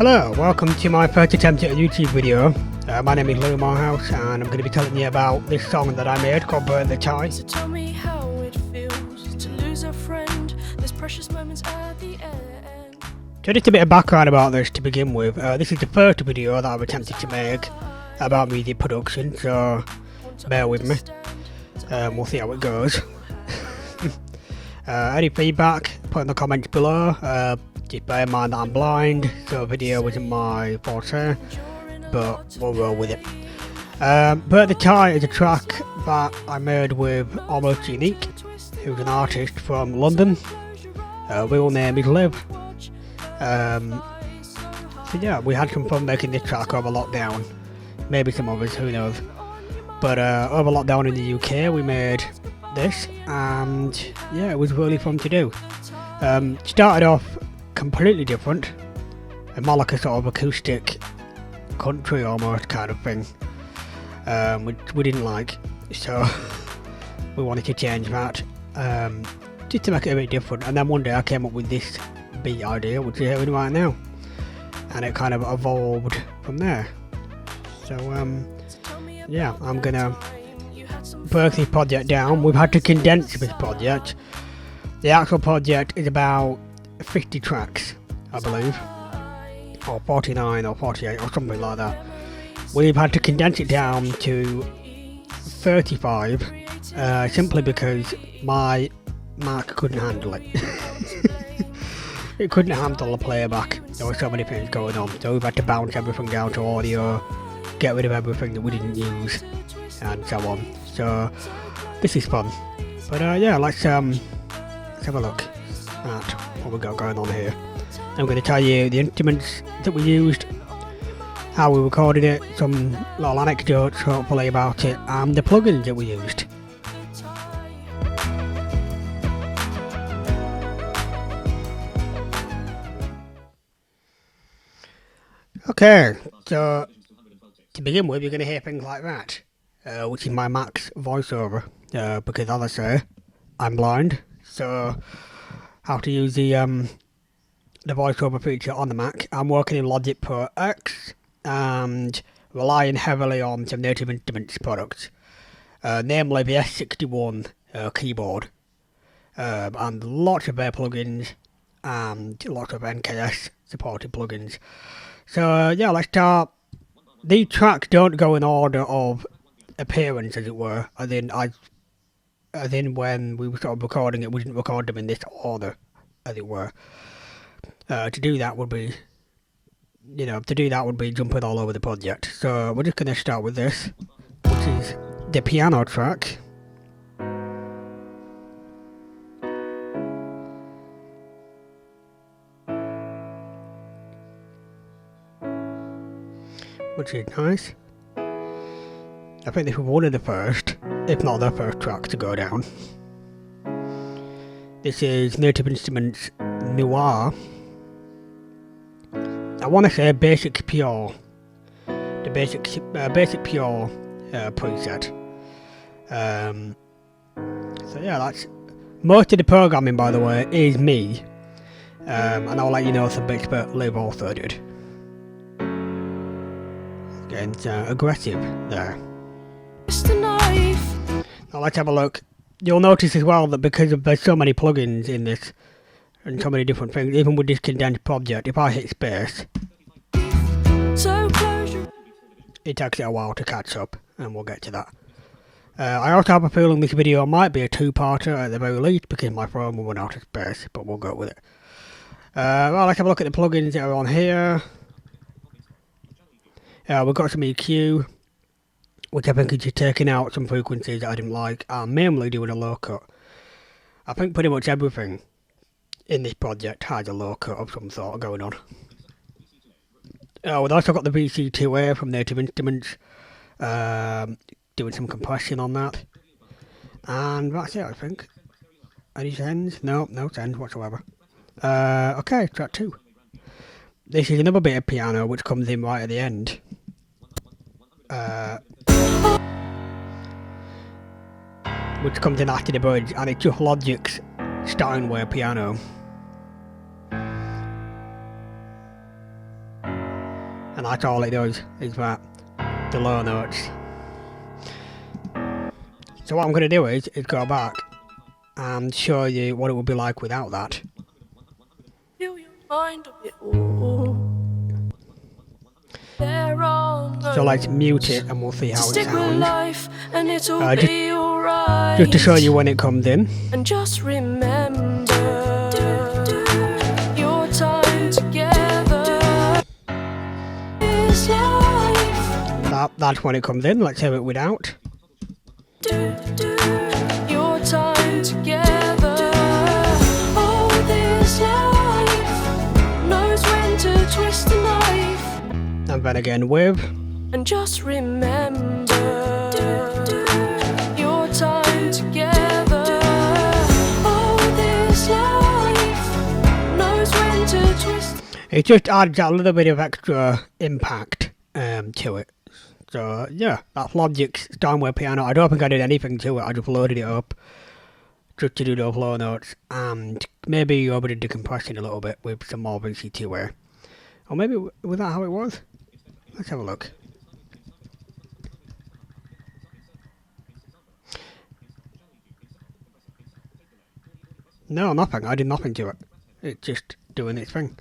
Hello, welcome to my first attempt at a YouTube video. My name is Moorhouse and I'm going to be telling you about this song that I made called Burn the Tie. So tell me how it feels to lose a friend. There's precious moments at the end. So just a bit of background about this to begin with. This is the first video that I've attempted to make about music production, so bear with me. We'll see how it goes. Any feedback, put in the comments below. Just bear in mind that I'm blind, so video isn't my forte, but we'll roll with it. Burn the Tie is a track that I made with Almost Unique, who's an artist from London. Real name is Liv. So yeah, we had some fun making this track over lockdown. Maybe some others, who knows. But over lockdown in the UK we made this, and yeah, it was really fun to do. Started off completely different, more like a sort of acoustic country almost kind of thing, which we didn't like, so we wanted to change that, just to make it a bit different. And then one day I came up with this beat idea, which you're hearing right now, and it kind of evolved from there. So yeah, I'm gonna break this project down. We've had to condense this project. The actual project is about 50 tracks, I believe, or 49 or 48 or something like that. We've had to condense it down to 35, simply because my Mac couldn't handle it. It couldn't handle the playback. There were so many things going on, so we've had to bounce everything down to audio, get rid of everything that we didn't use, and so on. So this is fun. But yeah, let's have a look at what we got going on here. I'm going to tell you the instruments that we used, how we recorded it, some little anecdotes hopefully about it, and the plugins that we used. Okay, so to begin with, you're going to hear things like that, which is my Mac's voiceover, because as I say, I'm blind, so how to use the voiceover feature on the Mac. I'm working in Logic Pro X and relying heavily on some Native Instruments products, namely the S61 keyboard, and lots of their plugins and lots of NKS supported plugins. So yeah, let's start. These tracks don't go in order of appearance, as it were, as in when we were sort of recording it, we didn't record them in this order, as it were. To do that would be jumping all over the project. So we're just going to start with this, which is the piano track. Which is nice. I think this was one of the first, if not the first track to go down. This is Native Instruments Noir. I want to say Basic Pure. The Basic Pure preset. So yeah, that's most of the programming, by the way, is me. And I'll let you know some bits that Liv also did. Getting aggressive there. Now let's have a look. You'll notice as well that because there's so many plugins in this and so many different things, even with this condensed project, if I hit space, it takes it a while to catch up, and we'll get to that. I also have a feeling this video might be a two-parter at the very least, because my phone will run out of space, but we'll go with it. Well, let's have a look at the plugins that are on here. We've got some EQ, which I think is just taking out some frequencies that I didn't like, and mainly doing a low cut. I think pretty much everything in this project has a low cut of some sort going on. We've also got the VC2A from Native Instruments, doing some compression on that. And that's it, I think. Any sends? No sends whatsoever. Okay, track 2. This is another bit of piano which comes in right at the end. Which comes in after the bridge, and it's just Logic's Steinway piano. And that's all it does, is that, the low notes. So what I'm going to do is go back and show you what it would be like without that. Feel your mind of it all. There are no So let's mute it and we'll see how it stick with sounds. life and it'll be alright. Just to show you when it comes in. And just remember your time together is life. That's when it comes in. Let's hear it without. Your time together. Oh, this life knows when to twist a knife. And then again with. And just remember your time together. Oh, this life knows when to twist. It just adds a little bit of extra impact to it. So yeah, that's Logic's Steinway piano. I don't think I did anything to it. I just loaded it up just to do those low notes, and maybe over the decompression a little bit with some more VC2 or maybe was that how it was? Let's have a look. No, nothing. I did nothing to it. It's just doing its thing.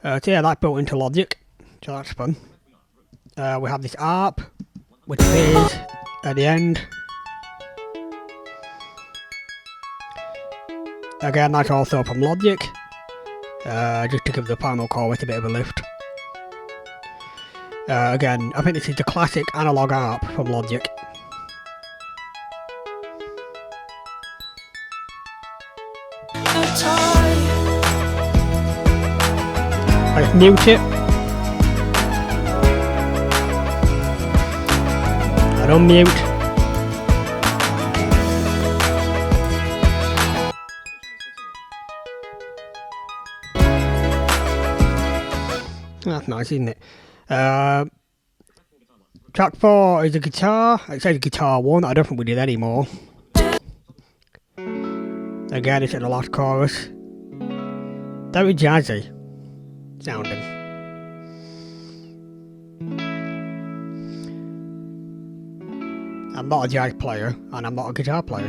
So yeah, that's built into Logic, so that's fun. We have this ARP, which appears at the end. Again, that's also from Logic, just to give the final chorus a bit of a lift. Again, I think this is the classic analog ARP from Logic. Let's mute it. And unmute. That's nice, isn't it? Track 4 is a guitar. It says guitar 1. I don't think we did any more. Again, it's at the last chorus. Very jazzy sounding. I'm not a jazz player and I'm not a guitar player.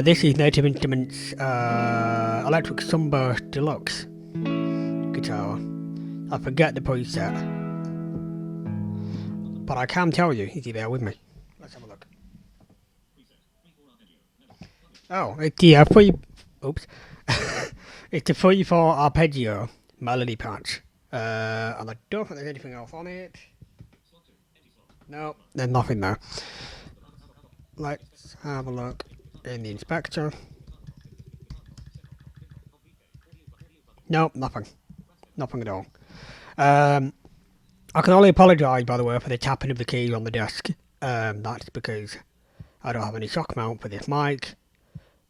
This is Native Instruments Electric Sunburst Deluxe guitar. I forget the preset, but I can tell you if you're there with me. Let's have a look. Oh, it's the it's the 3/4 arpeggio melody patch, and I don't think there's anything else on it. No, there's nothing there. Let's have a look in the inspector. No, nothing at all. I can only apologise, by the way, for the tapping of the keys on the desk. That's because I don't have any shock mount for this mic,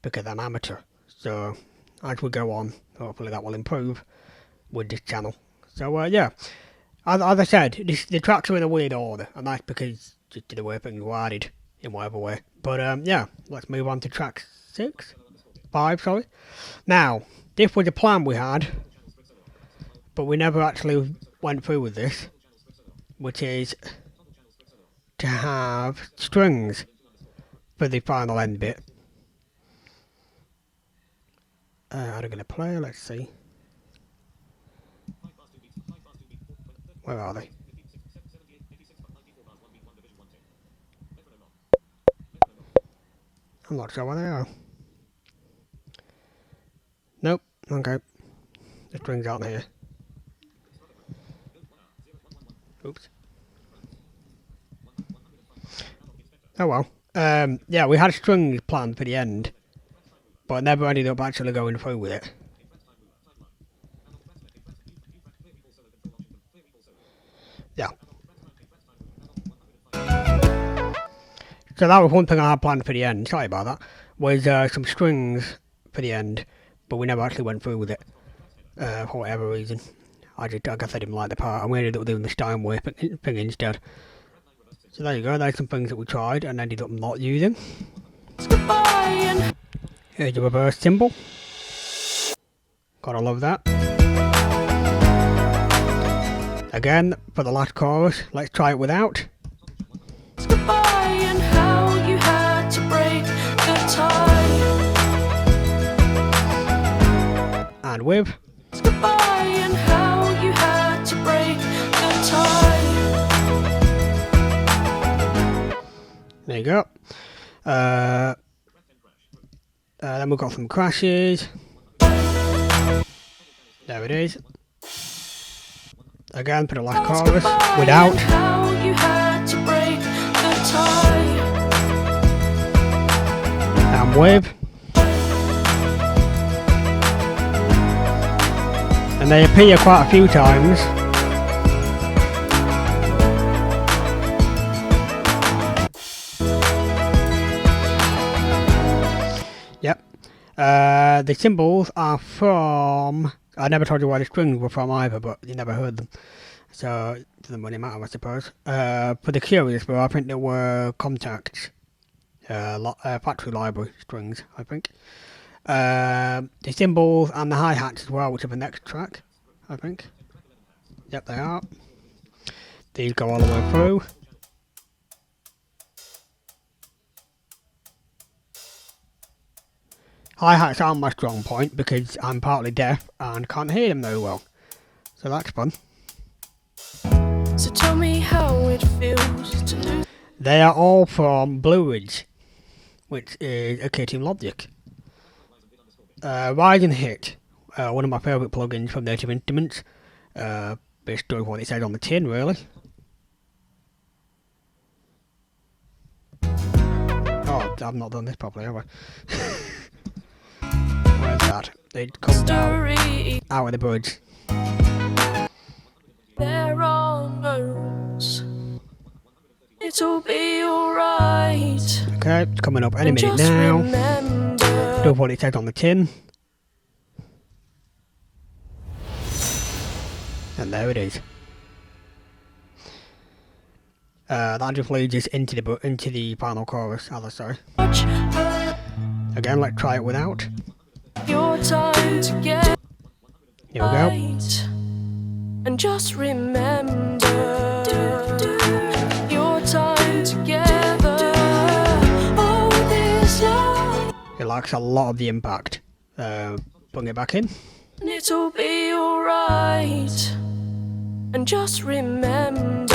because I'm amateur. So as we go on, hopefully that will improve with this channel. So yeah, as I said, the tracks are in a weird order, and that's because just the way things were added in whatever way. But yeah, let's move on to track 5, sorry. Now, this was a plan we had, but we never actually went through with this, which is to have strings for the final end bit. Are they going to play? Let's see. Where are they? I'm not sure where they are. Nope. Okay. The strings aren't here. Oops. Oh well. Yeah, we had strings planned for the end, but never ended up actually going through with it. Yeah. So that was one thing I had planned for the end, sorry about that, was some strings for the end, but we never actually went through with it, for whatever reason. I guess I didn't like the part, and we ended up doing the Steinway thing instead. So there you go, there's some things that we tried and ended up not using. Here's the reverse cymbal. Gotta love that. Again, for the last chorus, let's try it without. Goodbye and how you had to break the tie. And with. Goodbye and how you had to break the tie. There you go. Then we've got some crashes. There it is. Again for the last chorus, without. How you had to break the tie. And with. And they appear quite a few times. Yep. The cymbals are from... I never told you where the strings were from either, but you never heard them. So it doesn't really matter, I suppose. For the curious, I think there were contacts. Factory library strings, I think. The cymbals and the hi-hats as well, which are the next track, I think. Yep, they are. These go all the way through. Hi-hats aren't my strong point because I'm partly deaf and can't hear them very well. So that's fun. So tell me how it feels to lose. They are all from Blue Ridge, which is a Team Logic. Rise and Hit, one of my favourite plugins from Native Instruments. Based on what it says on the tin, really. Oh, I've not done this properly, have I? Where's that? They come down out of the bridge. There are no's. It'll be alright. Okay, it's coming up any minute now. Do what it says on the tin. And there it is. That just leads us into the final chorus, as I say. Again, let's try it without. Your time to get Here we go. and just remember your time together. Oh, this love. It lacks a lot of the impact. Bring it back in. And it'll be alright. And just remember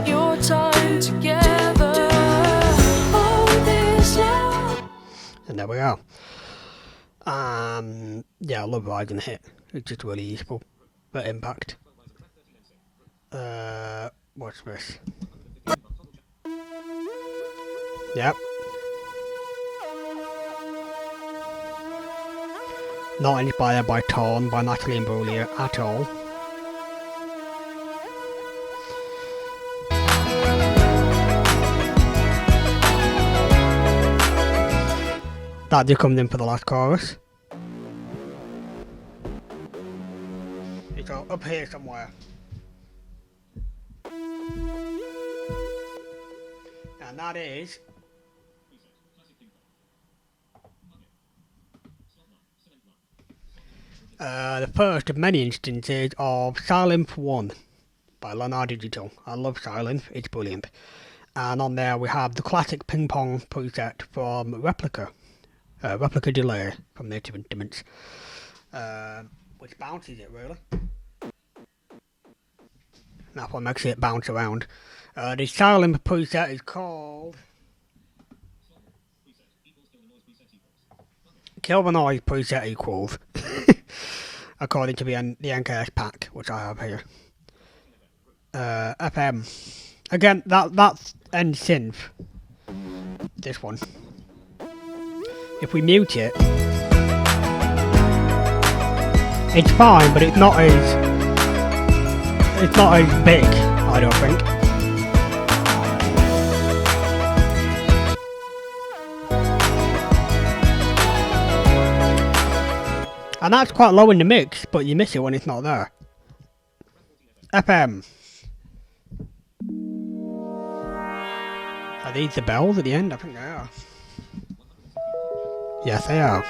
your time together. Oh, this love. And there we go. Yeah, I love Rise and Hit. It's just really useful for impact. What's this? Yep. Not inspired by Torn by Natalie Imbruglia at all. That just comes in for the last chorus. It's up here somewhere. And that is... the first of many instances of Sylinth 1 by Leonard Digital. I love Sylinth, it's brilliant. And on there we have the classic ping pong preset from Replica. Replica Delay from Native Instruments. Which bounces it really. That's what makes it bounce around. The Sylinth preset is called... Kill the Noise Preset Equals. According to the NKS pack, which I have here. FM. Again, that's end synth. This one. If we mute it, it's fine, but it's not as big, I don't think. And that's quite low in the mix, but you miss it when it's not there. FM. Are these the bells at the end? I think they are. Yes, they are.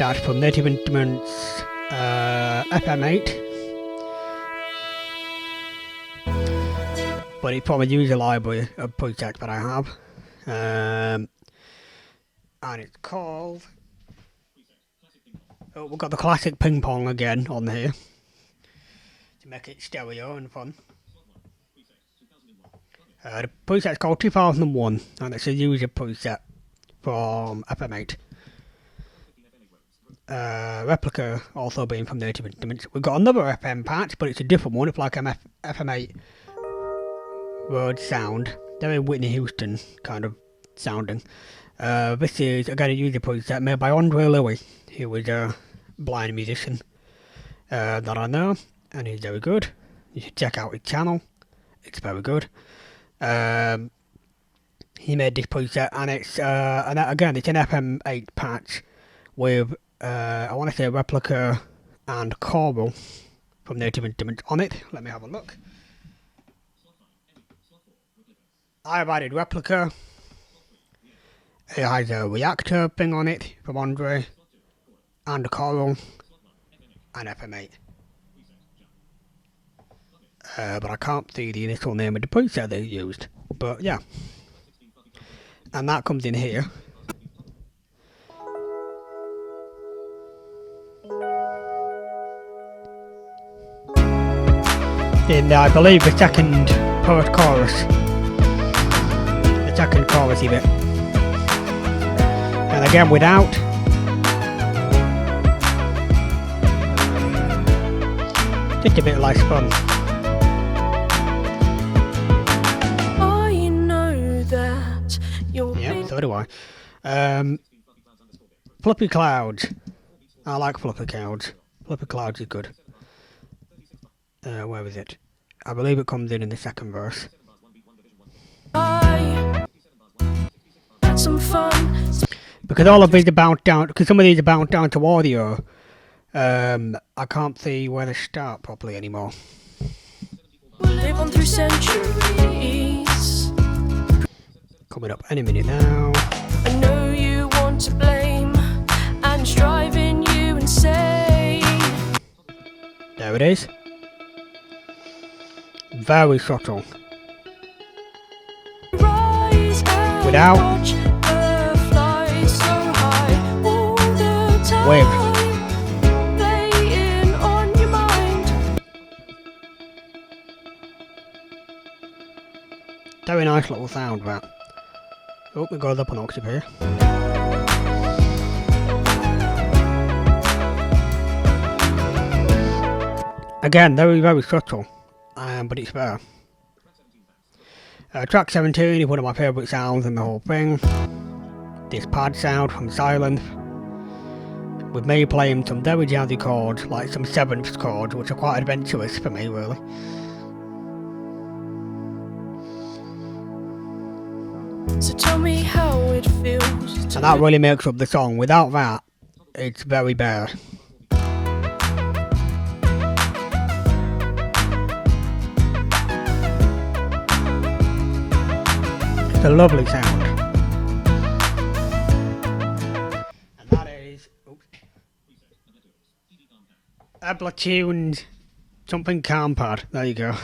That's from Native Instruments FM8. But it's from a user library of presets that I have. And it's called... Oh, we've got the classic ping pong again on here. To make it stereo and fun. The preset's called 2001, and it's a user preset from FM8. Replica also being from Native Instruments. We've got another FM patch, but it's a different one. It's like an FM8 word sound. Very Whitney Houston kind of sounding. This is again a user preset made by Andre Louis, who was a blind musician that I know, and he's very good. You should check out his channel. It's very good. He made this preset, and it's and again it's an FM8 patch with I want to say Replica and Choral from Native Instruments on it. Let me have a look. I've added Replica. It has a reactor thing on it from Andre, and a Choral, and FM8. But I can't see the initial name of the preset they used. But yeah. And that comes in here. In, I believe, the second chorus. The second chorusy bit. And again, without. Just a bit less fun. Yeah, so do I. Fluffy Clouds. I like Fluffy Clouds. Fluffy Clouds is good. Where is it? I believe it comes in the second verse. Because all of these are bounced down, because some of these are bounced down to audio, I can't see where they start properly anymore. Live on through centuries. Coming up any minute now. I know you want to blame, and it's driving you insane. There it is. Very subtle. Without. With. Very nice little sound that. Oh, it goes up an octave here. Again, very, very subtle, but it's there. Track 17 is one of my favourite sounds in the whole thing. This pad sound from Silence, with me playing some very jazzy chords, like some sevenths chords, which are quite adventurous for me, really. So tell me how it feels. And that really makes up the song. Without that, it's very bare. It's a lovely sound. And that is Ablatuned something calm pad. There you go.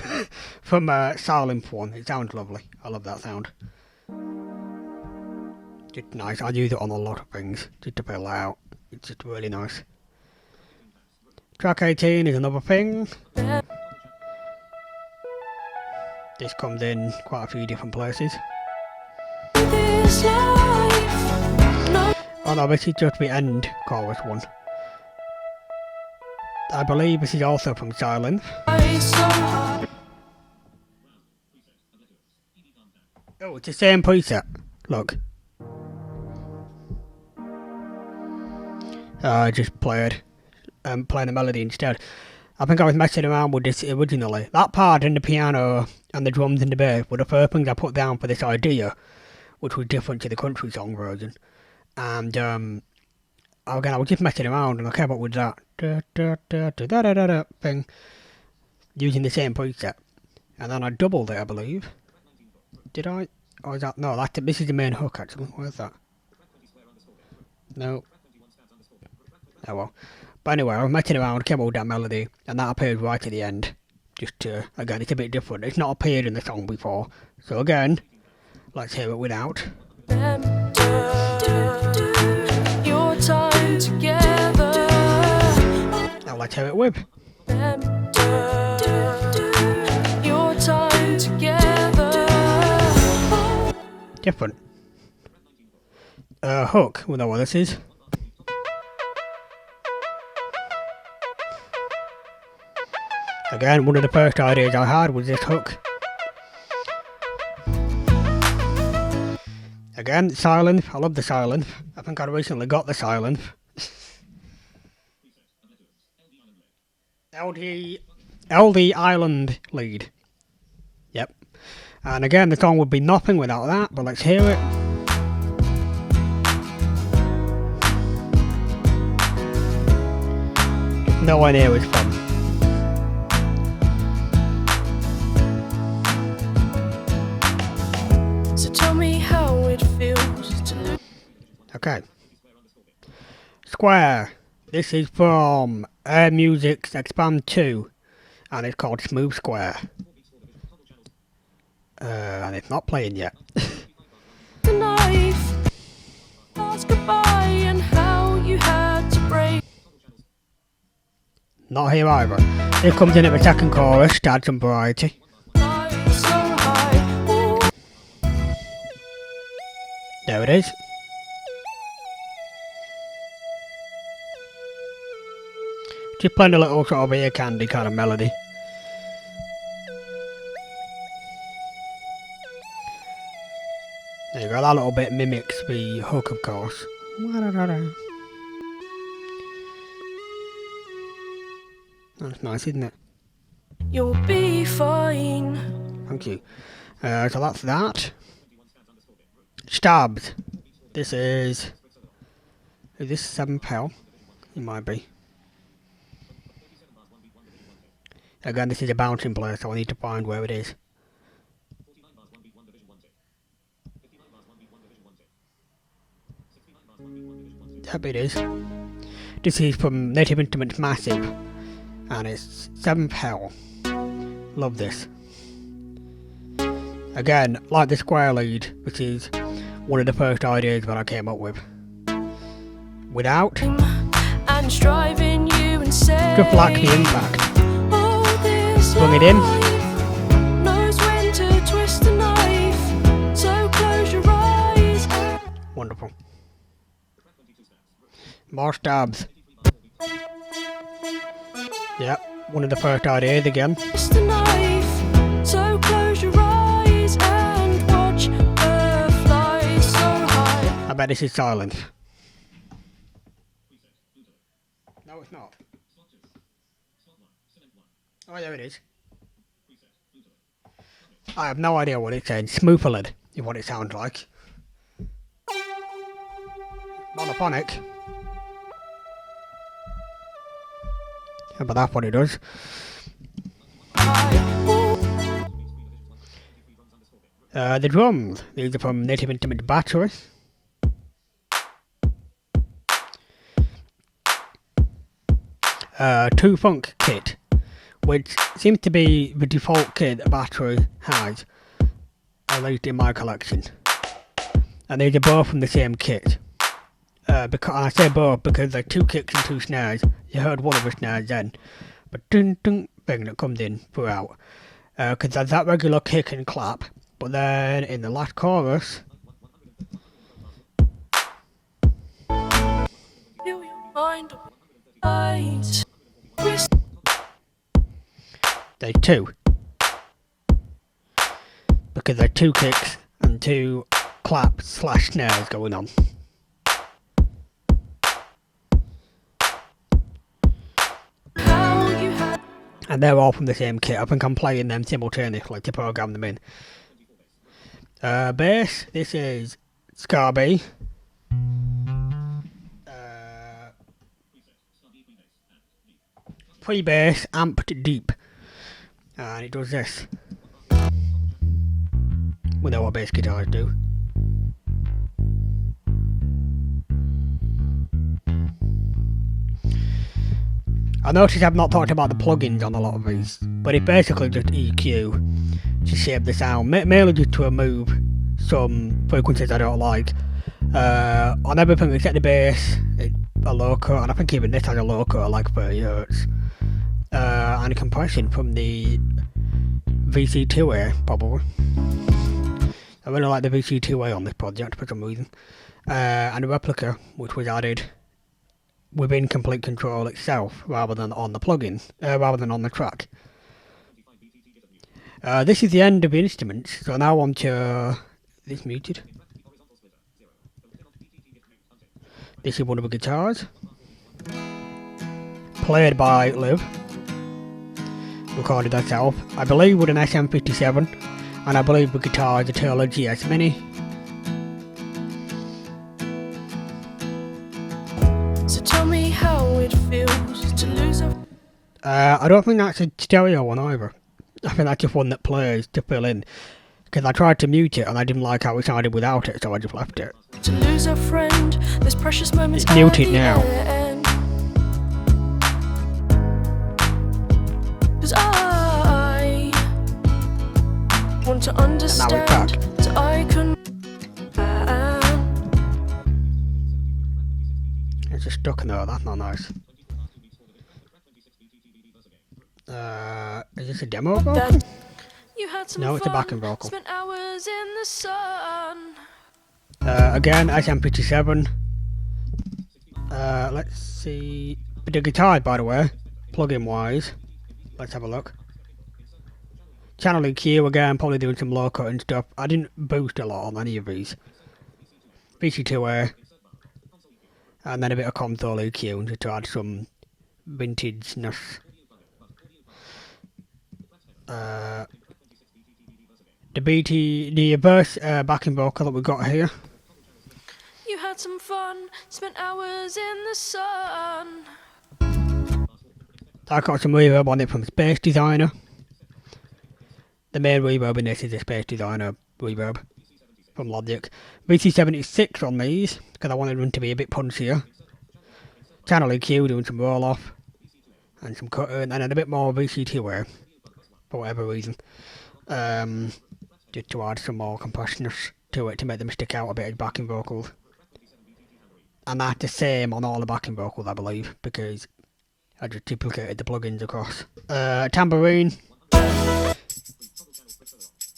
From Silent One. It sounds lovely. I love that sound. Just nice. I use it on a lot of things just to fill out. It's just really nice. Track 18 is another thing. This comes in quite a few different places. Oh no, this is just the end chorus one. I believe this is also from Silence. Oh, it's the same preset. Look. I just playing the melody instead. I think I was messing around with this originally. That part in the piano and the drums and the bass were the first things I put down for this idea, which was different to the country song version. And again, I was just messing around and I came up with that thing using the same preset. And then I doubled it, I believe. Did I? Or is that? No, this is the main hook actually. Where's that? No. Oh well. But anyway, I was messing around, came up with that melody, and that appeared right at the end. Just again, it's a bit different. It's not appeared in the song before. So again, let's hear it without. Your time together. Now let's hear it with. Your time together. Different. Hook, we know what this is. Again, one of the first ideas I had was this hook. Again, silence. I love the silence. I think I recently got the silence. LD Island lead. Yep. And again, the song would be nothing without that, but let's hear it. No idea which from. So tell me how it feels to lose. Okay. Square. This is from Air Music's Expand 2, and it's called Smooth Square. And it's not playing yet. The knife. Ask goodbye and how you had to break. Not here either. It comes in at the second chorus to add some variety. So high. Ooh. There it is. Just playing a little sort of ear candy kind of melody. There you go, that little bit mimics the hook, of course. That's nice, isn't it? You'll be fine. Thank you. So that's that. Stabs. This is this 7 Pel? It might be. Again, this is a bouncing place, so I need to find where it is. Yep, it is. This is from Native Instruments Massive, and it's 7 Pel. Love this. Again, like the square lead, which is one of the first ideas that I came up with. Without, And striving you insane. just like the impact. Oh, this Bring it in. life knows when to twist a knife. So close your eyes. Wonderful. More stabs. Yep, one of the first ideas again. Twist a knife. So close your eyes and watch her fly so high. I bet this is silent. No, it's not. Oh, there it is. I have no idea what it said. Smoophalid is what it sounds like. Monophonic. Yeah, but that's what it does. The drums. These are from Native Instruments Battery. Two Funk kit, which seems to be the default kit that Battery has, at least in my collection. And these are both from the same kit. Because I say both because they're 2 kicks and 2 snares. You heard one of the snares then, but dun dun thing that comes in throughout. Because there's that regular kick and clap, but then in the last chorus, Feel your mind right. there's 2. Because there are 2 kicks and 2 claps / snares going on. How you had And they're all from the same kit. I think I'm playing them simultaneously to program them in. Bass, this is Scarby. Pre-bass, amped deep. And it does this. We know what bass guitars do. I noticed I've not talked about the plugins on a lot of these, but it's basically just EQ to shape the sound, mainly just to remove some frequencies I don't like. On everything except the bass, it's a low cut, and I think even this has a low cut, like 30 Hz. And a compression from the VC2A, probably. I really like the VC2A on this project for some reason. And a replica, which was added within Complete Control itself, rather than on the plugin, rather than on the track. This is the end of the instruments, so now on to... This muted. This is one of the guitars. Played by Liv. Recorded herself, I believe with an SM57, and I believe the guitar is a Taylor GS Mini. So tell me how it feels to lose a... I don't think that's a stereo one either. I think that's just one that plays to fill in. Because I tried to mute it and I didn't like how it sounded without it, so I just left it. To lose a friend, there's precious moments. It's muted now. Cause I want to understand, so I can... It's just stuck in there, that's not nice. Is this a demo vocal? You had some No, it's a fun, backing vocal. spent hours in the sun. Again, SM57. Let's see. The guitar, by the way, plug-in wise. Let's have a look. Channel EQ again, probably doing some low cut and stuff. I didn't boost a lot on any of these. VC2A. And then a bit of console EQ just to add some vintageness. The verse backing vocal that we got here. You had some fun, spent hours in the sun. I got some reverb on it from Space Designer. The main reverb in this is the Space Designer reverb from Logic. VC76 on these, because I wanted them to be a bit punchier. Channel EQ doing some roll off. And some cutting, and then a bit more VC2A. For whatever reason. Just to add some more compressioners to it to make them stick out a bit as backing vocals. And that's the same on all the backing vocals, I believe, because I just duplicated the plugins across. Tambourine.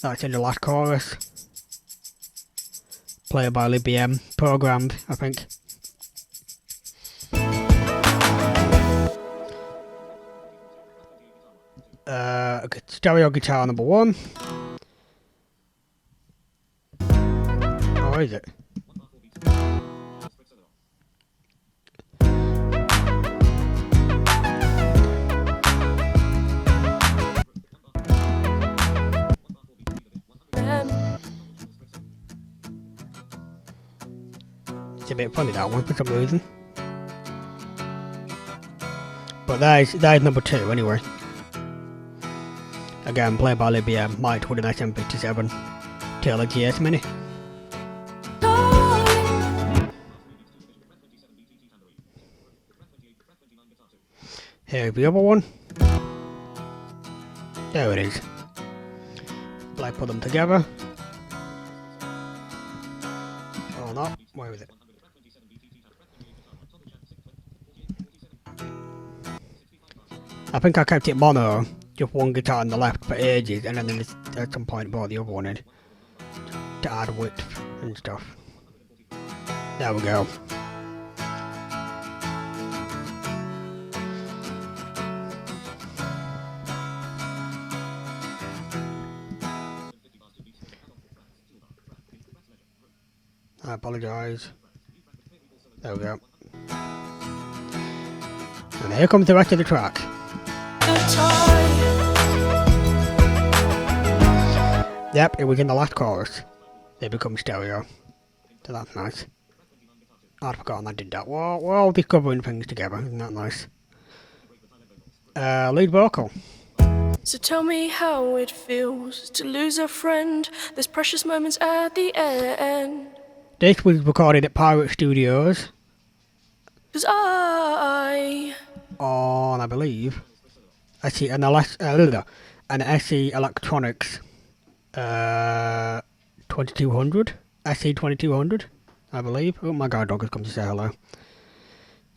That's in the last chorus. Played by Liv BM. Programmed, I think. Stereo guitar number 1. Or is it? It's a bit funny, that one, for some reason. But that is number 2 anyway. Again, played by Liv BM, mic with an SM57 Taylor GS Mini. Here's the other one. There it is. Let's put them together. Or not, where is it? I think I kept it mono, just one guitar on the left for ages, and then at some point brought the other one in to add width and stuff. There we go. I apologise. There we go. And here comes the rest of the track. Yep, it was in the last chorus. They become stereo. So that's nice. I'd forgotten I did that. Well, we're all discovering things together, isn't that nice? Lead vocal. So tell me how it feels to lose a friend. There's precious moments at the end. This was recorded at Pirate Studios. 'Cause I on, I believe, SE an SE Electronics 2200, SE 2200, I believe. Oh, my guard dog has come to say hello.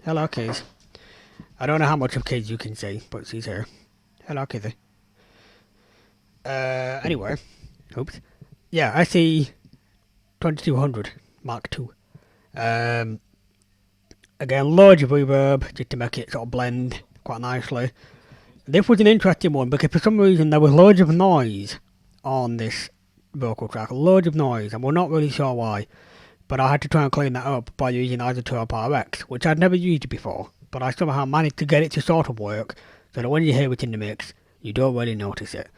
Hello, Keys. I don't know how much of Keys you can see, but she's here. Hello, Kizzy. Anyway, oops. Yeah, SE 2200 Mark II. Again, loads of reverb just to make it sort of blend quite nicely. This was an interesting one because for some reason there was loads of noise on this vocal track, loads of noise, and we're not really sure why. But I had to try and clean that up by using Izotope RX, which I'd never used before, but I somehow managed to get it to sort of work, so that when you hear it in the mix, you don't really notice it.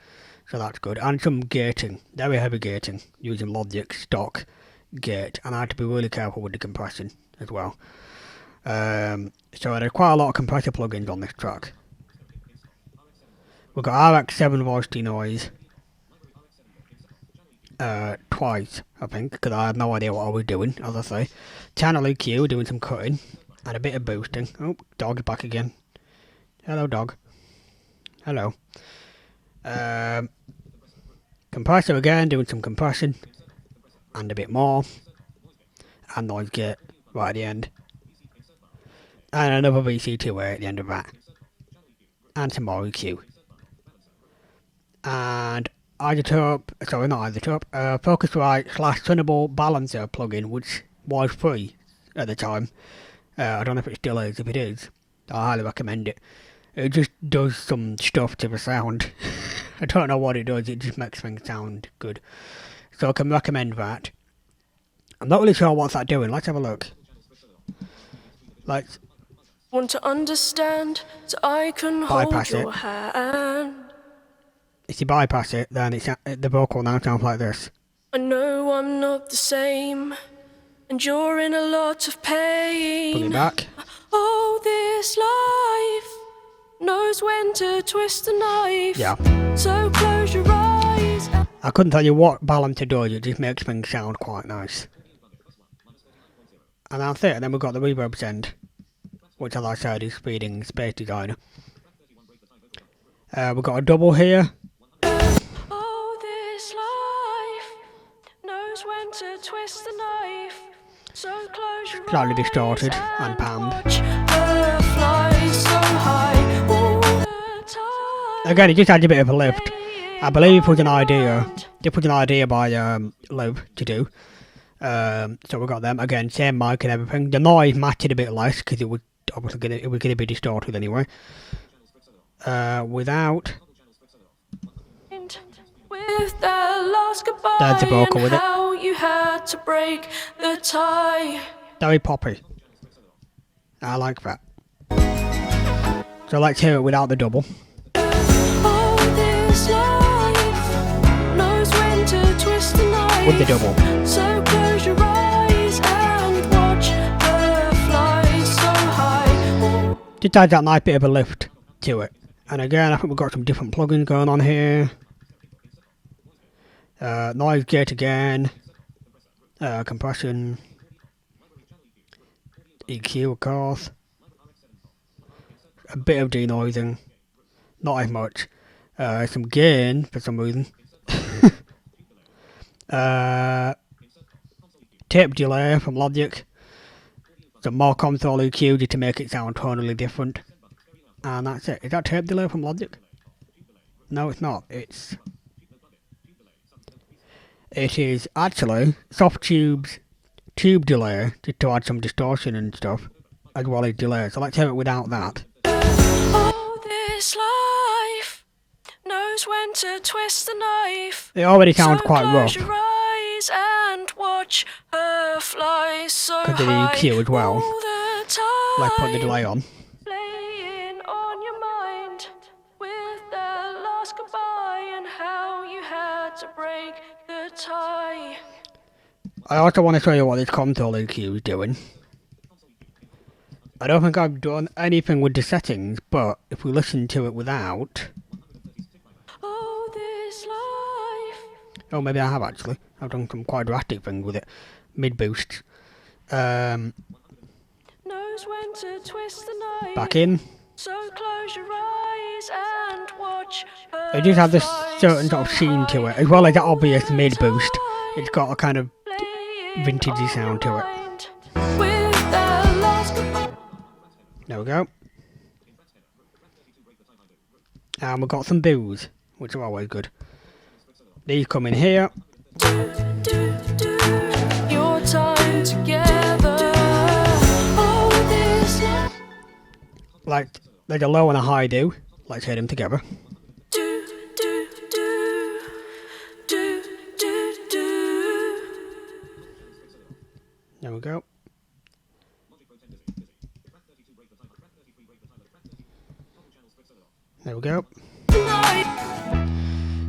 So that's good. And some gating, very heavy gating, using Logic stock gate, and I had to be really careful with the compression as well. So there's quite a lot of compressor plugins on this track. We've got RX7 voice denoise. Twice, I think, because I had no idea what I was doing, as I say. Channel EQ, doing some cutting, and a bit of boosting. Oh, dog's back again. Hello, dog. Hello. Compressor again, doing some compression, and a bit more. And noise gate right at the end. And another VC2A at the end of that. And some more EQ. And Izotope, sorry, not Izotope, Focusrite / Tunable Balancer plugin, which was free at the time. I don't know if it still is. If it is, I highly recommend it. It just does some stuff to the sound. I don't know what it does, it just makes things sound good. So I can recommend that. I'm not really sure what's that doing. Let's have a look. Let's Want to understand, so I can bypass hold it. your hand. If you bypass it, then the vocal now sounds like this. I know I'm not the same, and you're in a lot of pain. Put it back. Oh, this life knows when to twist a knife. Yeah. So close your eyes. I couldn't tell you what balancer does, it just makes things sound quite nice. And that's it, and then we've got the reverb send, which, as I said, is feeding Space Designer. We've got a double here. Oh, this life knows when to twist the knife. So close your Slightly eyes distorted and panned. watch her fly so high all the time. Again, it just adds a bit of a lift. I believe it was an idea. It was an idea by Liv to do. So we got them again, same mic and everything. The noise matched a bit less because it was obviously gonna be distorted anyway. Without. With that last goodbye, That's the vocal with it. how you had to break the tie. Very poppy. I like that. So let's hear it without the double. Oh, this life knows when to twist a knife. With the double. So close your eyes and watch her fly so high. Just adds that nice bit of a lift to it. And again, I think we've got some different plugins going on here. Noise gate again. Compression. EQ, of course. A bit of denoising. Not as much. Some gain for some reason. Tape delay from Logic. Some more console EQ just to make it sound tonally different. And that's it. Is that tape delay from Logic? No, it's not. It is actually Softube's tube delay, just to add some distortion and stuff, as well as delay. So let's hear it without that. Oh, this life knows when to twist the knife. It already sounds So quite close rough, your eyes and watch her fly so because of the high EQ as well. all the time. Let's put the delay on. Playing on your mind with that last goodbye and how you had to break the tie. I also want to show you what this console EQ is doing. I don't think I've done anything with the settings, but if we listen to it without... Oh, this life. Oh, maybe I have actually. I've done some quite drastic things with it. Mid-boosts. Knows when to twist the knife. Back in. So close your eyes and watch It does have this her certain fly sort of so sheen to high. it, as well as the obvious All mid the boost. It's got a kind of playing vintagey on sound your to it. mind with that last goodbye. There we go. And we've got some booze, which are always good. These come in here. Your time together. Oh, this love. Like, there's a low and a high do. Let's hear them together. Do, do, do. Do, do, do. There we go. There we go.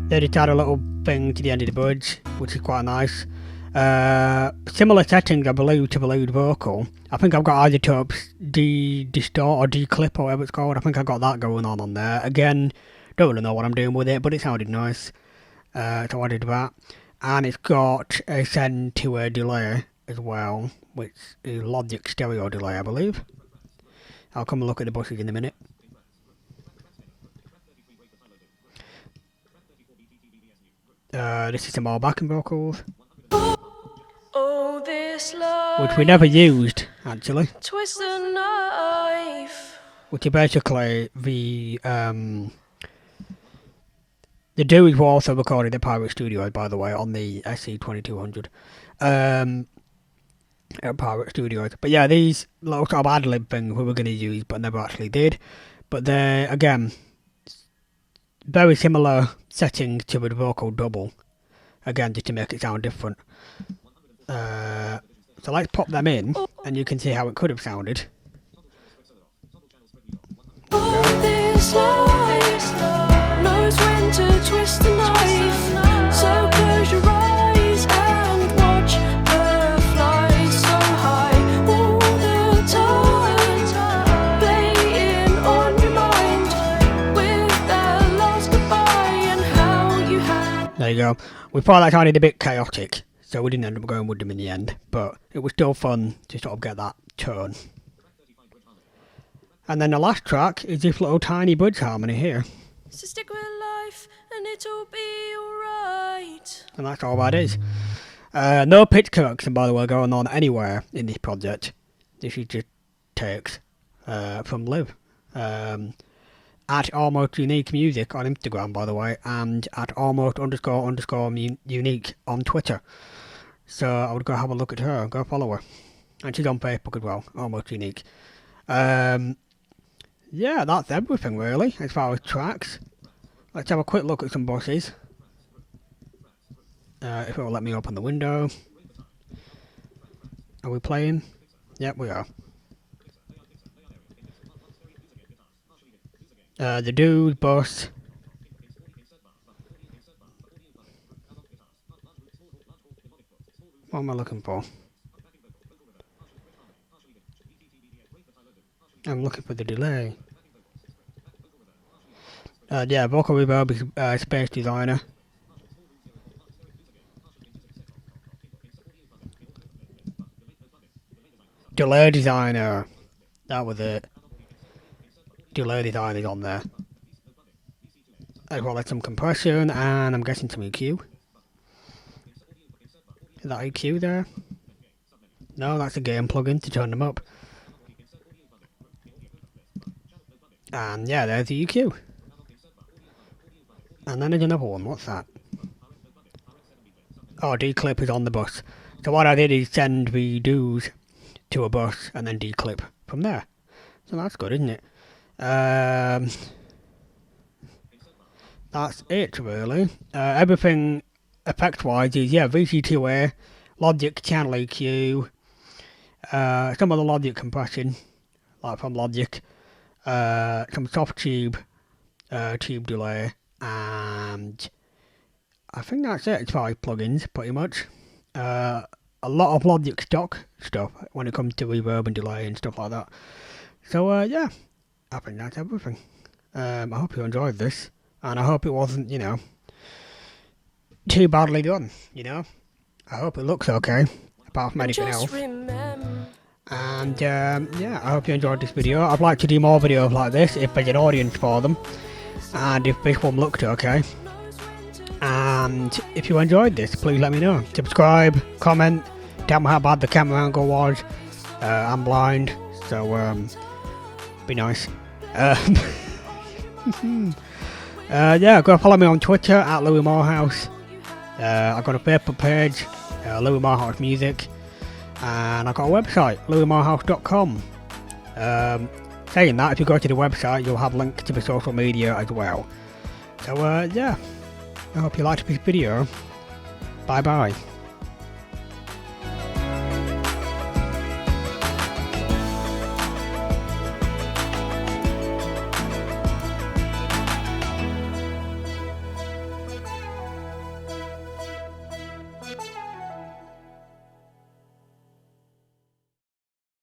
They just add a little thing to the end of the bridge, which is quite nice. Similar settings, I believe, to the lead vocal. I think I've got Izotope's distort or declip or whatever it's called. I think I've got that going on there. Again, don't really know what I'm doing with it, but it sounded nice. So I did that. And it's got a send to a delay as well, which is Logic stereo delay, I believe. I'll come and look at the buses in a minute. This is some more backing vocals, Oh, this love. which we never used, actually. Twist the knife. Which is basically the dudes were also recorded at Pirate Studios, by the way, on the SC2200 at Pirate Studios. But yeah, these little sort of ad-lib things we were going to use, but never actually did. But they're, again, very similar settings to the vocal double. Again, just to make it sound different. So let's pop them in, and you can see how it could have sounded. Oh, this love knows when to twist the knife. So close your eyes and watch her fly so high all the time. Playing on your mind with that last goodbye and how you had. There you go. We thought that sounded a bit chaotic, so we didn't end up going with them in the end, but it was still fun to sort of get that tone. And then the last track is this little tiny bridge harmony here, So stick with life and it'll be alright. and that's all that is. No pitch correction, by the way, going on anywhere in this project. This is just takes from Liv. At almost unique music on Instagram, by the way, and at almost _ unique on Twitter. So I would go have a look at her, go follow her. And she's on Facebook as well, almost unique. Yeah, that's everything really, as far as tracks. Let's have a quick look at some buses. If it will let me open the window. Are we playing? Yep, we are. The dude bus. What am I looking for? I'm looking for the delay. Yeah, vocal reverb is Space Designer. Delay Designer. That was it. Delay Design is on there. As well as some compression, and I'm guessing some EQ. Is that EQ there? No, that's a game plugin to turn them up. And yeah, there's the EQ. And then there's another one, what's that? Oh, declip is on the bus. So what I did is send the dues to a bus and then declip from there. So that's good, isn't it? That's it really. Everything effect wise is, yeah, VC2A, Logic channel EQ, some of the Logic compression, like from Logic, some Softube tube delay, and I think that's it as far as plugins, pretty much. A lot of Logic stock stuff when it comes to reverb and delay and stuff like that. So yeah, I think that's everything. I hope you enjoyed this, and I hope it wasn't, you know, too badly done, you know. I hope it looks okay, apart from anything else. And yeah, I hope you enjoyed this video. I'd like to do more videos like this if there's an audience for them, and if this one looked okay. And if you enjoyed this, please let me know. Subscribe, comment, tell me how bad the camera angle was. I'm blind, so be nice. Yeah, go follow me on Twitter at Moorhouse. I've got a Facebook page, Moorhouse Music, and I've got a website, louismoorhouse.com. Saying that, if you go to the website, you'll have links to the social media as well. So yeah, I hope you liked this video. Bye bye.